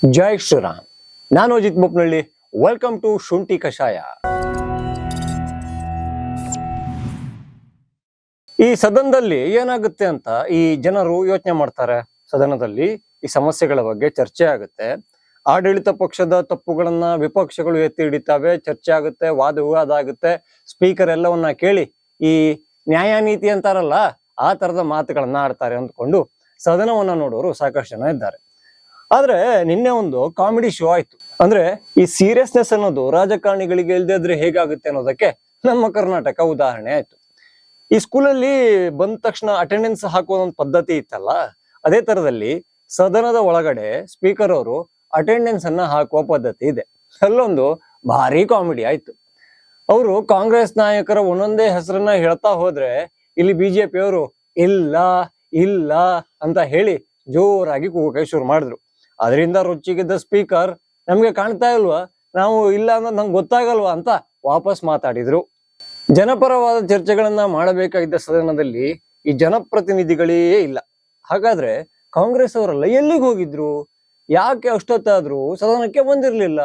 ಜೈ ಶ್ರೀರಾಮ್. ನಾನು Ajit ಬೊಪ್ನಳ್ಳಿ. Welcome to ಶುಂಠಿ ಕಷಾಯ. ಈ ಸದನದಲ್ಲಿ ಏನಾಗುತ್ತೆ ಅಂತ ಈ ಜನರು ಯೋಚನೆ ಮಾಡ್ತಾರೆ. ಸದನದಲ್ಲಿ ಈ ಸಮಸ್ಯೆಗಳ ಬಗ್ಗೆ ಚರ್ಚೆ ಆಗುತ್ತೆ. ಆಡಳಿತ ಪಕ್ಷದ ತಪ್ಪುಗಳನ್ನ ವಿಪಕ್ಷಗಳು ಎತ್ತಿ ಹಿಡಿತಾವೆ, ಚರ್ಚೆ ಆಗುತ್ತೆ, ವಾದ ವಿವಾದ ಆಗುತ್ತೆ. ಸ್ಪೀಕರ್ ಎಲ್ಲವನ್ನ ಕೇಳಿ ಈ ನ್ಯಾಯ ನೀತಿ ಅಂತಾರಲ್ಲ ಆ ತರದ ಮಾತುಗಳನ್ನ ಆಡ್ತಾರೆ ಅಂದ್ಕೊಂಡು ಸದನವನ್ನ ನೋಡೋರು ಸಾಕಷ್ಟು ಜನ ಇದ್ದಾರೆ. ಆದ್ರೆ ನಿನ್ನೆ ಒಂದು ಕಾಮಿಡಿ ಶೋ ಆಯ್ತು. ಅಂದ್ರೆ ಈ ಸೀರಿಯಸ್ನೆಸ್ ಅನ್ನೋದು ರಾಜಕಾರಣಿಗಳಿಗೆ ಇಲ್ದೇ ಇದ್ರೆ ಹೇಗಾಗುತ್ತೆ ಅನ್ನೋದಕ್ಕೆ ನಮ್ಮ ಕರ್ನಾಟಕ ಉದಾಹರಣೆ ಆಯ್ತು. ಈ ಸ್ಕೂಲಲ್ಲಿ ಬಂದ ತಕ್ಷಣ ಅಟೆಂಡೆನ್ಸ್ ಹಾಕುವ ಒಂದು ಪದ್ಧತಿ ಇತ್ತಲ್ಲ, ಅದೇ ತರದಲ್ಲಿ ಸದನದ ಒಳಗಡೆ ಸ್ಪೀಕರ್ ಅವರು ಅಟೆಂಡೆನ್ಸ್ ಅನ್ನ ಹಾಕುವ ಪದ್ಧತಿ ಇದೆ. ಅಲ್ಲೊಂದು ಭಾರಿ ಕಾಮಿಡಿ ಆಯ್ತು. ಅವರು ಕಾಂಗ್ರೆಸ್ ನಾಯಕರ ಒಂದೊಂದೇ ಹೆಸರನ್ನ ಹೇಳ್ತಾ ಹೋದ್ರೆ ಇಲ್ಲಿ ಬಿಜೆಪಿಯವರು ಇಲ್ಲ ಇಲ್ಲ ಅಂತ ಹೇಳಿ ಜೋರಾಗಿ ಕೂಗೋಕೆ ಶುರು ಮಾಡಿದ್ರು. ಅದರಿಂದ ರೊಚ್ಚಿಗಿದ್ದ ಸ್ಪೀಕರ್ ನಮ್ಗೆ ಕಾಣ್ತಾ ಇಲ್ವಾ, ನಾವು ಇಲ್ಲ ಅನ್ನೋದು ನಂಗೆ ಗೊತ್ತಾಗಲ್ವಾ ಅಂತ ವಾಪಸ್ ಮಾತಾಡಿದ್ರು. ಜನಪರವಾದ ಚರ್ಚೆಗಳನ್ನ ಮಾಡಬೇಕಾಗಿದ್ದ ಸದನದಲ್ಲಿ ಈ ಜನಪ್ರತಿನಿಧಿಗಳೇ ಇಲ್ಲ. ಹಾಗಾದ್ರೆ ಕಾಂಗ್ರೆಸ್ ಅವರೆಲ್ಲ ಎಲ್ಲಿಗೆ ಹೋಗಿದ್ರು? ಯಾಕೆ ಅಷ್ಟೊತ್ತಾದ್ರೂ ಸದನಕ್ಕೆ ಬಂದಿರ್ಲಿಲ್ಲ?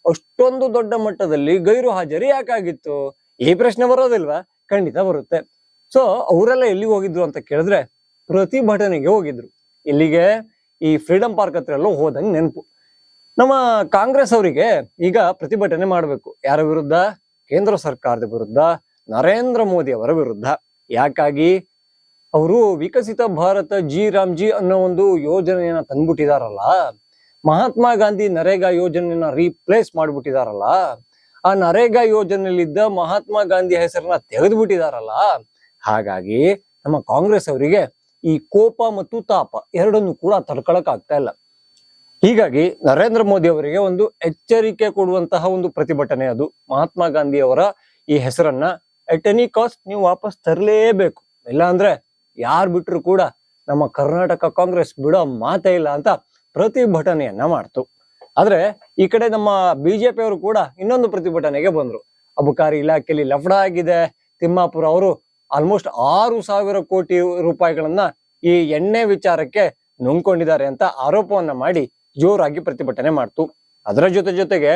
ಅಷ್ಟೊಂದು ದೊಡ್ಡ ಮಟ್ಟದಲ್ಲಿ ಗೈರು ಹಾಜರಿ ಯಾಕಾಗಿತ್ತು? ಈ ಪ್ರಶ್ನೆ ಬರೋದಿಲ್ವಾ? ಖಂಡಿತ ಬರುತ್ತೆ. ಸೊ ಅವರೆಲ್ಲ ಎಲ್ಲಿಗೆ ಹೋಗಿದ್ರು ಅಂತ ಕೇಳಿದ್ರೆ ಪ್ರತಿಭಟನೆಗೆ ಹೋಗಿದ್ರು. ಇಲ್ಲಿಗೆ ಈ ಫ್ರೀಡಂ ಪಾರ್ಕ್ ಹತ್ರ ಎಲ್ಲ ಹೋದಂಗೆ ನೆನಪು. ನಮ್ಮ ಕಾಂಗ್ರೆಸ್ ಅವರಿಗೆ ಈಗ ಪ್ರತಿಭಟನೆ ಮಾಡಬೇಕು. ಯಾರ ವಿರುದ್ಧ? ಕೇಂದ್ರ ಸರ್ಕಾರದ ವಿರುದ್ಧ, ನರೇಂದ್ರ ಮೋದಿ ಅವರ ವಿರುದ್ಧ. ಯಾಕಾಗಿ? ಅವರು ವಿಕಸಿತ ಭಾರತ ಜಿ ಅನ್ನೋ ಒಂದು ಯೋಜನೆಯನ್ನ ತಂದ್ಬಿಟ್ಟಿದಾರಲ್ಲ, ಮಹಾತ್ಮ ಗಾಂಧಿ ನರೇಗಾ ಯೋಜನೆಯನ್ನ ರೀಪ್ಲೇಸ್ ಮಾಡ್ಬಿಟ್ಟಿದಾರಲ್ಲ, ಆ ನರೇಗಾ ಯೋಜನೆಯಲ್ಲಿದ್ದ ಮಹಾತ್ಮ ಗಾಂಧಿ ಹೆಸರನ್ನ ತೆಗೆದ್ಬಿಟ್ಟಿದಾರಲ್ಲ. ಹಾಗಾಗಿ ನಮ್ಮ ಕಾಂಗ್ರೆಸ್ ಅವರಿಗೆ ಈ ಕೋಪ ಮತ್ತು ತಾಪ ಎರಡನ್ನು ಕೂಡ ತಡ್ಕೊಳಕ್ ಆಗ್ತಾ ಇಲ್ಲ. ಹೀಗಾಗಿ ನರೇಂದ್ರ ಮೋದಿ ಅವರಿಗೆ ಒಂದು ಎಚ್ಚರಿಕೆ ಕೊಡುವಂತಹ ಒಂದು ಪ್ರತಿಭಟನೆ ಅದು. ಮಹಾತ್ಮ ಗಾಂಧಿ ಅವರ ಈ ಹೆಸರನ್ನ ಎಟ್ ಎನಿ ಕಾಸ್ಟ್ ನೀವು ವಾಪಸ್ ತರಲೇಬೇಕು, ಇಲ್ಲ ಅಂದ್ರೆ ಯಾರು ಬಿಟ್ರು ಕೂಡ ನಮ್ಮ ಕರ್ನಾಟಕ ಕಾಂಗ್ರೆಸ್ ಬಿಡೋ ಮಾತೇ ಇಲ್ಲ ಅಂತ ಪ್ರತಿಭಟನೆಯನ್ನ ಮಾಡ್ತು. ಆದ್ರೆ ಈ ಕಡೆ ನಮ್ಮ ಬಿಜೆಪಿ ಅವರು ಕೂಡ ಇನ್ನೊಂದು ಪ್ರತಿಭಟನೆಗೆ ಬಂದ್ರು. ಅಬಕಾರಿ ಇಲಾಖೆಯಲ್ಲಿ ಲಫಡ ಆಗಿದೆ. ತಿಮ್ಮಾಪುರ ಅವರು ಆಲ್ಮೋಸ್ಟ್ 6,000 ಕೋಟಿ ರೂಪಾಯಿಗಳನ್ನ ಈ ಎಣ್ಣೆ ವಿಚಾರಕ್ಕೆ ನುಂಗ್ಕೊಂಡಿದ್ದಾರೆ ಅಂತ ಆರೋಪವನ್ನ ಮಾಡಿ ಜೋರಾಗಿ ಪ್ರತಿಭಟನೆ ಮಾಡ್ತು. ಅದರ ಜೊತೆಗೆ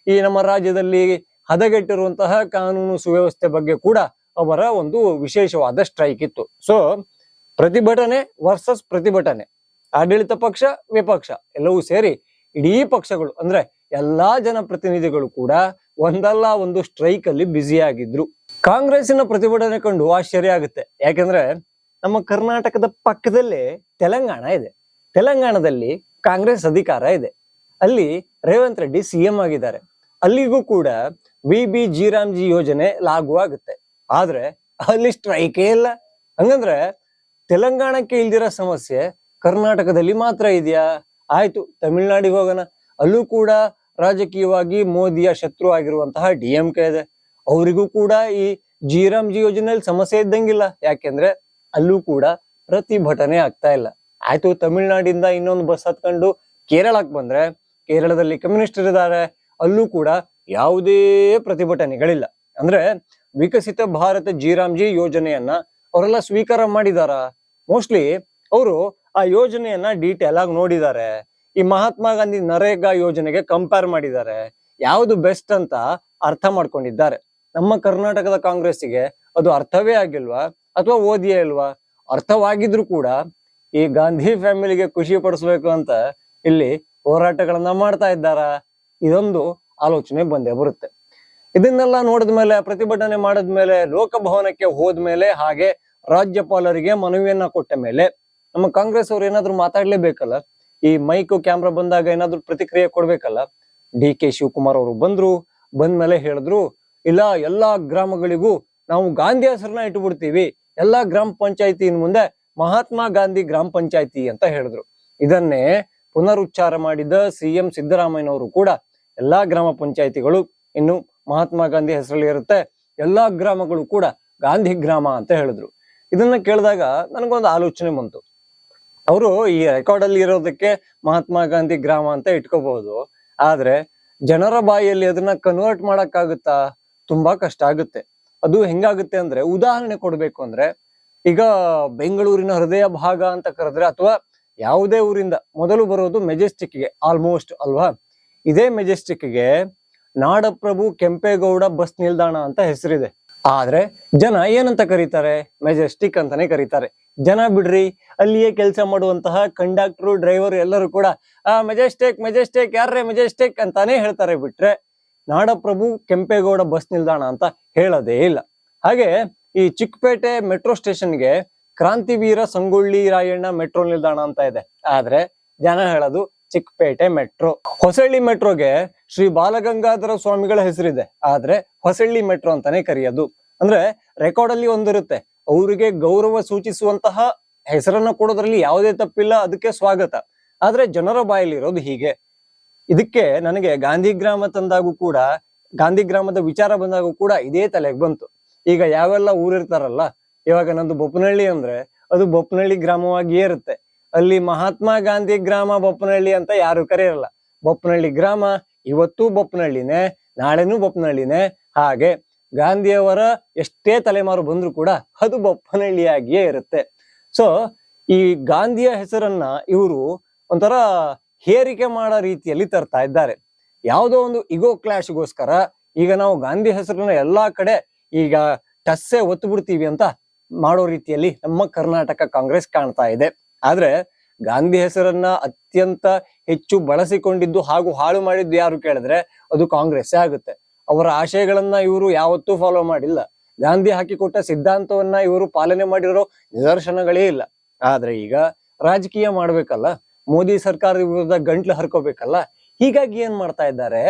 ಈ ನಮ್ಮ ರಾಜ್ಯದಲ್ಲಿ ಹದಗೆಟ್ಟಿರುವಂತಹ ಕಾನೂನು ಸುವ್ಯವಸ್ಥೆ ಬಗ್ಗೆ ಕೂಡ ಅವರ ಒಂದು ವಿಶೇಷವಾದ ಸ್ಟ್ರೈಕ್ ಇತ್ತು. ಸೊ ಪ್ರತಿಭಟನೆ ವರ್ಸಸ್ ಪ್ರತಿಭಟನೆ, ಆಡಳಿತ ಪಕ್ಷ ವಿಪಕ್ಷ ಎಲ್ಲವೂ ಸೇರಿ ಇಡೀ ಪಕ್ಷಗಳು ಅಂದ್ರೆ ಎಲ್ಲಾ ಜನಪ್ರತಿನಿಧಿಗಳು ಕೂಡ ಒಂದಲ್ಲ ಒಂದು ಸ್ಟ್ರೈಕ್ ಅಲ್ಲಿ ಬ್ಯುಸಿ ಆಗಿದ್ರು. ಕಾಂಗ್ರೆಸ್ಸಿನ ಪ್ರತಿಭಟನೆ ಕಂಡು ಆಶ್ಚರ್ಯ ಆಗುತ್ತೆ. ಯಾಕಂದ್ರೆ ನಮ್ಮ ಕರ್ನಾಟಕದ ಪಕ್ಕದಲ್ಲೇ ತೆಲಂಗಾಣ ಇದೆ. ತೆಲಂಗಾಣದಲ್ಲಿ ಕಾಂಗ್ರೆಸ್ ಅಧಿಕಾರ ಇದೆ. ಅಲ್ಲಿ ರೇವಂತ್ ರೆಡ್ಡಿ ಸಿಎಂ ಆಗಿದ್ದಾರೆ. ಅಲ್ಲಿಗೂ ಕೂಡ BBG ಯೋಜನೆ ಲಾಗು ಆಗುತ್ತೆ. ಆದ್ರೆ ಅಲ್ಲಿ ಸ್ಟ್ರೈಕೇ ಇಲ್ಲ. ಹಂಗಂದ್ರೆ ತೆಲಂಗಾಣಕ್ಕೆ ಇಲ್ದಿರೋ ಸಮಸ್ಯೆ ಕರ್ನಾಟಕದಲ್ಲಿ ಮಾತ್ರ ಇದೆಯಾ? ಆಯ್ತು, ತಮಿಳ್ನಾಡಿಗೆ ಹೋಗೋಣ. ಅಲ್ಲೂ ಕೂಡ ರಾಜಕೀಯವಾಗಿ ಮೋದಿಯ ಶತ್ರು ಆಗಿರುವಂತಹ DMK ಇದೆ. ಅವರಿಗೂ ಕೂಡ ಈ ಜಿ ಯೋಜನೆಯಲ್ಲಿ ಸಮಸ್ಯೆ ಇದ್ದಂಗಿಲ್ಲ. ಯಾಕೆಂದ್ರೆ ಅಲ್ಲೂ ಕೂಡ ಪ್ರತಿಭಟನೆ ಆಗ್ತಾ ಇಲ್ಲ. ಆಯ್ತು, ತಮಿಳ್ನಾಡಿಂದ ಇನ್ನೊಂದು ಬಸ್ ಹತ್ಕೊಂಡು ಕೇರಳಕ್ಕೆ ಬಂದ್ರೆ ಕೇರಳದಲ್ಲಿ ಕಮ್ಯುನಿಸ್ಟ್ ಇದ್ದಾರೆ. ಅಲ್ಲೂ ಕೂಡ ಯಾವುದೇ ಪ್ರತಿಭಟನೆಗಳಿಲ್ಲ. ಅಂದ್ರೆ ವಿಕಸಿತ ಭಾರತ ಜಿ ಯೋಜನೆಯನ್ನ ಅವರೆಲ್ಲ ಸ್ವೀಕಾರ ಮಾಡಿದಾರ. ಮೋಸ್ಟ್ಲಿ ಅವರು ಆ ಯೋಜನೆಯನ್ನ ಡೀಟೇಲ್ ಆಗಿ ನೋಡಿದ್ದಾರೆ. ಈ ಮಹಾತ್ಮ ಗಾಂಧಿ ನರೇಗಾ ಯೋಜನೆಗೆ ಕಂಪೇರ್ ಮಾಡಿದ್ದಾರೆ. ಯಾವುದು ಬೆಸ್ಟ್ ಅಂತ ಅರ್ಥ ಮಾಡ್ಕೊಂಡಿದ್ದಾರೆ. ನಮ್ಮ ಕರ್ನಾಟಕದ ಕಾಂಗ್ರೆಸ್ಸಿಗೆ ಅದು ಅರ್ಥವೇ ಆಗಿಲ್ವಾ ಅಥವಾ ಓದಿಯೇ ಇಲ್ವಾ? ಅರ್ಥವಾಗಿದ್ರು ಕೂಡ ಈ ಗಾಂಧಿ ಫ್ಯಾಮಿಲಿಗೆ ಖುಷಿ ಪಡಿಸ್ಬೇಕು ಅಂತ ಇಲ್ಲಿ ಹೋರಾಟಗಳನ್ನ ಮಾಡ್ತಾ ಇದ್ದಾರ? ಇದೊಂದು ಆಲೋಚನೆ ಬಂದೇ ಬರುತ್ತೆ. ಇದನ್ನೆಲ್ಲ ನೋಡಿದ್ಮೇಲೆ, ಪ್ರತಿಭಟನೆ ಮಾಡಿದ್ಮೇಲೆ, ಲೋಕಭವನಕ್ಕೆ ಹೋದ್ಮೇಲೆ, ಹಾಗೆ ರಾಜ್ಯಪಾಲರಿಗೆ ಮನವಿಯನ್ನ ಕೊಟ್ಟ ಮೇಲೆ ನಮ್ಮ ಕಾಂಗ್ರೆಸ್ ಅವ್ರು ಏನಾದ್ರು ಮಾತಾಡ್ಲೇಬೇಕಲ್ಲ. ಈ ಮೈಕು ಕ್ಯಾಮ್ರಾ ಬಂದಾಗ ಏನಾದ್ರು ಪ್ರತಿಕ್ರಿಯೆ ಕೊಡ್ಬೇಕಲ್ಲ. DK ಶಿವಕುಮಾರ್ ಅವರು ಬಂದ್ಮೇಲೆ ಹೇಳಿದ್ರು, ಇಲ್ಲ ಎಲ್ಲಾ ಗ್ರಾಮಗಳಿಗೂ ನಾವು ಗಾಂಧಿ ಹೆಸರನ್ನ ಇಟ್ಬಿಡ್ತೀವಿ, ಎಲ್ಲಾ ಗ್ರಾಮ ಪಂಚಾಯತಿ ಇನ್ ಮುಂದೆ ಮಹಾತ್ಮ ಗಾಂಧಿ ಗ್ರಾಮ ಪಂಚಾಯತಿ ಅಂತ ಹೇಳಿದ್ರು. ಇದನ್ನೇ ಪುನರುಚ್ಚಾರ ಮಾಡಿದ CM ಸಿದ್ದರಾಮಯ್ಯನವರು ಕೂಡ ಎಲ್ಲಾ ಗ್ರಾಮ ಪಂಚಾಯತಿಗಳು ಇನ್ನು ಮಹಾತ್ಮ ಗಾಂಧಿ ಹೆಸರಲ್ಲಿ ಇರುತ್ತೆ, ಎಲ್ಲಾ ಗ್ರಾಮಗಳು ಕೂಡ ಗಾಂಧಿ ಗ್ರಾಮ ಅಂತ ಹೇಳಿದ್ರು. ಇದನ್ನ ಕೇಳಿದಾಗ ನನಗೊಂದು ಆಲೋಚನೆ ಬಂತು. ಅವರು ಈ ರೆಕಾರ್ಡ್ ಅಲ್ಲಿ ಇರೋದಕ್ಕೆ ಮಹಾತ್ಮ ಗಾಂಧಿ ಗ್ರಾಮ ಅಂತ ಇಟ್ಕೋಬಹುದು, ಆದ್ರೆ ಜನರ ಬಾಯಿಯಲ್ಲಿ ಅದನ್ನ ಕನ್ವರ್ಟ್ ಮಾಡಕ್ಕಾಗುತ್ತಾ? ತುಂಬಾ ಕಷ್ಟ ಆಗುತ್ತೆ. ಅದು ಹೆಂಗಾಗುತ್ತೆ ಅಂದ್ರೆ, ಉದಾಹರಣೆ ಕೊಡ್ಬೇಕು ಅಂದ್ರೆ, ಈಗ ಬೆಂಗಳೂರಿನ ಹೃದಯ ಭಾಗ ಅಂತ ಕರೆದ್ರೆ ಅಥವಾ ಯಾವುದೇ ಊರಿಂದ ಮೊದಲು ಬರೋದು ಮೆಜೆಸ್ಟಿಕ್ಗೆ ಆಲ್ಮೋಸ್ಟ್ ಅಲ್ವಾ. ಇದೇ ಮೆಜೆಸ್ಟಿಕ್ಗೆ ನಾಡಪ್ರಭು ಕೆಂಪೇಗೌಡ ಬಸ್ ನಿಲ್ದಾಣ ಅಂತ ಹೆಸರಿದೆ. ಆದ್ರೆ ಜನ ಏನಂತ ಕರೀತಾರೆ? ಮೆಜೆಸ್ಟಿಕ್ ಅಂತಾನೆ ಕರೀತಾರೆ. ಜನ ಬಿಡ್ರಿ, ಅಲ್ಲಿಯೇ ಕೆಲಸ ಮಾಡುವಂತಹ ಕಂಡಕ್ಟರ್ ಡ್ರೈವರ್ ಎಲ್ಲರೂ ಕೂಡ ಮೆಜೆಸ್ಟಿಕ್ ಮೆಜೆಸ್ಟಿಕ್ ಯಾರ್ರೆ ಮೆಜೆಸ್ಟಿಕ್ ಅಂತಾನೆ ಹೇಳ್ತಾರೆ, ಬಿಟ್ರೆ ನಾಡಪ್ರಭು ಕೆಂಪೇಗೌಡ ಬಸ್ ನಿಲ್ದಾಣ ಅಂತ ಹೇಳೋದೇ ಇಲ್ಲ. ಹಾಗೆ ಈ ಚಿಕ್ಕಪೇಟೆ ಮೆಟ್ರೋ ಸ್ಟೇಷನ್ಗೆ ಕ್ರಾಂತಿವೀರ ಸಂಗೊಳ್ಳಿ ರಾಯಣ್ಣ ಮೆಟ್ರೋ ನಿಲ್ದಾಣ ಅಂತ ಇದೆ, ಆದ್ರೆ ಜನ ಹೇಳೋದು ಚಿಕ್ಕಪೇಟೆ ಮೆಟ್ರೋ. ಹೊಸಳ್ಳಿ ಮೆಟ್ರೋಗೆ ಶ್ರೀ ಬಾಲಗಂಗಾಧರ ಸ್ವಾಮಿಗಳ ಹೆಸರಿದೆ, ಆದ್ರೆ ಹೊಸಳ್ಳಿ ಮೆಟ್ರೋ ಅಂತಾನೆ ಕರೆಯೋದು. ಅಂದ್ರೆ ರೆಕಾರ್ಡ್ ಅಲ್ಲಿ ಒಂದಿರುತ್ತೆ, ಅವರಿಗೆ ಗೌರವ ಸೂಚಿಸುವಂತಹ ಹೆಸರನ್ನ ಕೊಡೋದ್ರಲ್ಲಿ ಯಾವುದೇ ತಪ್ಪಿಲ್ಲ, ಅದಕ್ಕೆ ಸ್ವಾಗತ. ಆದ್ರೆ ಜನರ ಬಾಯಲ್ಲಿರೋದು ಹೀಗೆ. ಇದಕ್ಕೆ ನನಗೆ ಗಾಂಧಿ ಗ್ರಾಮ ತಂದಾಗೂ ಕೂಡ, ಗಾಂಧಿ ಗ್ರಾಮದ ವಿಚಾರ ಬಂದಾಗೂ ಕೂಡ ಇದೇ ತಲೆಗೆ ಬಂತು. ಈಗ ಯಾವೆಲ್ಲ ಊರಿರ್ತಾರಲ್ಲ, ಇವಾಗ ನಂದು ಬೊಪ್ಪನಹಳ್ಳಿ ಅಂದ್ರೆ ಅದು ಬೊಪ್ಪನಹಳ್ಳಿ ಗ್ರಾಮವಾಗಿಯೇ ಇರುತ್ತೆ. ಅಲ್ಲಿ ಮಹಾತ್ಮ ಗಾಂಧಿ ಗ್ರಾಮ ಬೊಪ್ಪನಹಳ್ಳಿ ಅಂತ ಯಾರು ಕರೆಯಲ್ಲ. ಬೊಪ್ಪನಹಳ್ಳಿ ಗ್ರಾಮ ಇವತ್ತೂ ಬೊಪ್ಪನಹಳ್ಳಿನೇ, ನಾಳೆನೂ ಬೊಪ್ಪನಹಳ್ಳಿನೇ. ಹಾಗೆ ಗಾಂಧಿಯವರ ಎಷ್ಟೇ ತಲೆಮಾರು ಬಂದ್ರು ಕೂಡ ಅದು ಬೊಪ್ಪನಹಳ್ಳಿಯಾಗಿಯೇ ಇರುತ್ತೆ. ಸೊ ಈ ಗಾಂಧಿಯ ಹೆಸರನ್ನ ಇವರು ಒಂಥರ ಹೇರಿಕೆ ಮಾಡೋ ರೀತಿಯಲ್ಲಿ ತರ್ತಾ ಇದ್ದಾರೆ. ಯಾವುದೋ ಒಂದು ಇಗೋ ಕ್ಲಾಶ್ಗೋಸ್ಕರ ಈಗ ನಾವು ಗಾಂಧಿ ಹೆಸರನ್ನ ಎಲ್ಲಾ ಕಡೆ ಈಗ ಟಸ್ಸೆ ಒತ್ತು ಬಿಡ್ತೀವಿ ಅಂತ ಮಾಡೋ ರೀತಿಯಲ್ಲಿ ನಮ್ಮ ಕರ್ನಾಟಕ ಕಾಂಗ್ರೆಸ್ ಕಾಣ್ತಾ ಇದೆ. ಆದ್ರೆ ಗಾಂಧಿ ಹೆಸರನ್ನ ಅತ್ಯಂತ ಹೆಚ್ಚು ಬಳಸಿಕೊಂಡಿದ್ದು ಹಾಗೂ ಹಾಳು ಮಾಡಿದ್ದು ಯಾರು ಕೇಳಿದ್ರೆ ಅದು ಕಾಂಗ್ರೆಸ್ ಆಗುತ್ತೆ. ಅವರ ಆಶಯಗಳನ್ನ ಇವರು ಯಾವತ್ತೂ ಫಾಲೋ ಮಾಡಿಲ್ಲ. ಗಾಂಧಿ ಹಾಕಿಕೊಟ್ಟ ಸಿದ್ಧಾಂತವನ್ನ ಇವರು ಪಾಲನೆ ಮಾಡಿರೋ ನಿದರ್ಶನಗಳೇ ಇಲ್ಲ. ಆದ್ರೆ ಈಗ ರಾಜಕೀಯ ಮಾಡ್ಬೇಕಲ್ಲ, ಮೋದಿ ಸರ್ಕಾರದ ವಿರುದ್ಧ ಗಂಟ್ಲು ಹರ್ಕೋಬೇಕಲ್ಲ, ಹೀಗಾಗಿ ಏನ್ ಮಾಡ್ತಾ ಇದ್ದಾರೆ,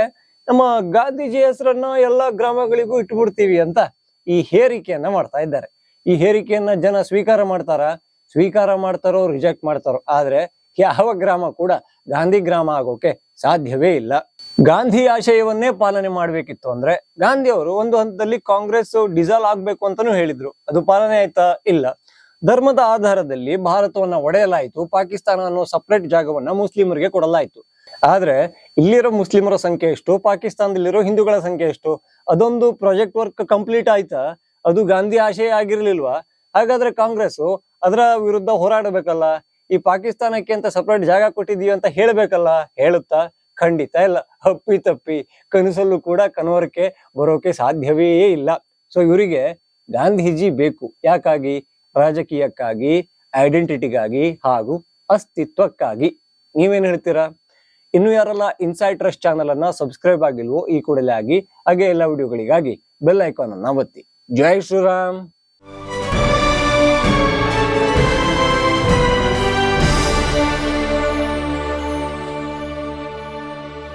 ನಮ್ಮ ಗಾಂಧೀಜಿ ಹೆಸರನ್ನ ಎಲ್ಲಾ ಗ್ರಾಮಗಳಿಗೂ ಇಟ್ಬಿಡ್ತೀವಿ ಅಂತ ಈ ಹೇರಿಕೆಯನ್ನ ಮಾಡ್ತಾ ಇದ್ದಾರೆ. ಈ ಹೇರಿಕೆಯನ್ನ ಜನ ಸ್ವೀಕಾರ ಮಾಡ್ತಾರೋ ರಿಜೆಕ್ಟ್ ಮಾಡ್ತಾರೋ, ಆದ್ರೆ ಯಾವ ಗ್ರಾಮ ಕೂಡ ಗಾಂಧಿ ಗ್ರಾಮ ಆಗೋಕೆ ಸಾಧ್ಯವೇ ಇಲ್ಲ. ಗಾಂಧಿ ಆಶಯವನ್ನೇ ಪಾಲನೆ ಮಾಡ್ಬೇಕಿತ್ತು ಅಂದ್ರೆ ಗಾಂಧಿ ಅವರು ಒಂದು ಹಂತದಲ್ಲಿ ಕಾಂಗ್ರೆಸ್ ಡಿಸಾಲ್ವ್ ಆಗ್ಬೇಕು ಅಂತಾನೂ ಹೇಳಿದ್ರು. ಅದು ಪಾಲನೆ ಆಯ್ತಾ? ಇಲ್ಲ. ಧರ್ಮದ ಆಧಾರದಲ್ಲಿ ಭಾರತವನ್ನ ಒಡೆಯಲಾಯಿತು, ಪಾಕಿಸ್ತಾನ ಅನ್ನೋ ಸಪರೇಟ್ ಜಾಗವನ್ನ ಮುಸ್ಲಿಮರಿಗೆ ಕೊಡಲಾಯಿತು. ಆದ್ರೆ ಇಲ್ಲಿರೋ ಮುಸ್ಲಿಮರ ಸಂಖ್ಯೆ ಎಷ್ಟು, ಪಾಕಿಸ್ತಾನದಲ್ಲಿರೋ ಹಿಂದೂಗಳ ಸಂಖ್ಯೆ ಎಷ್ಟು? ಅದೊಂದು ಪ್ರಾಜೆಕ್ಟ್ ವರ್ಕ್ ಕಂಪ್ಲೀಟ್ ಆಯ್ತಾ? ಅದು ಗಾಂಧಿ ಆಶಯ ಆಗಿರ್ಲಿಲ್ವಾ? ಹಾಗಾದ್ರೆ ಕಾಂಗ್ರೆಸ್ ಅದರ ವಿರುದ್ಧ ಹೋರಾಡಬೇಕಲ್ಲ. ಈ ಪಾಕಿಸ್ತಾನಕ್ಕೆ ಅಂತ ಸಪರೇಟ್ ಜಾಗ ಕೊಟ್ಟಿದೀವಿ ಅಂತ ಹೇಳ್ಬೇಕಲ್ಲ. ಹೇಳುತ್ತಾ? ಖಂಡಿತ ಇಲ್ಲ. ಹಪ್ಪಿ ತಪ್ಪಿ ಕನಸಲ್ಲೂ ಕೂಡ ಕನವರಿಕೆ ಬರೋಕೆ ಸಾಧ್ಯವೇ ಇಲ್ಲ. ಸೊ ಇವರಿಗೆ ಗಾಂಧೀಜಿ ಬೇಕು. ಯಾಕಾಗಿ? ರಾಜಕೀಯಕ್ಕಾಗಿ, ಐಡೆಂಟಿಟಿಗಾಗಿ ಹಾಗೂ ಅಸ್ತಿತ್ವಕ್ಕಾಗಿ. ನೀವೇನ್ ಹೇಳ್ತೀರಾ? ಇನ್ನು ಯಾರೆಲ್ಲ ಇನ್ಸೈಡ್ ಟ್ರಸ್ಟ್ ಚಾನಲ್ ಅನ್ನ ಸಬ್ಸ್ಕ್ರೈಬ್ ಆಗಿಲ್ವೋ ಈ ಕೂಡಲೇ ಆಗಿ, ಹಾಗೆ ಎಲ್ಲ ವಿಡಿಯೋಗಳಿಗಾಗಿ ಬೆಲ್ ಐಕಾನ್ ಅನ್ನ ಒತ್ತಿ. ಜೈ ಶ್ರೀರಾಮ್.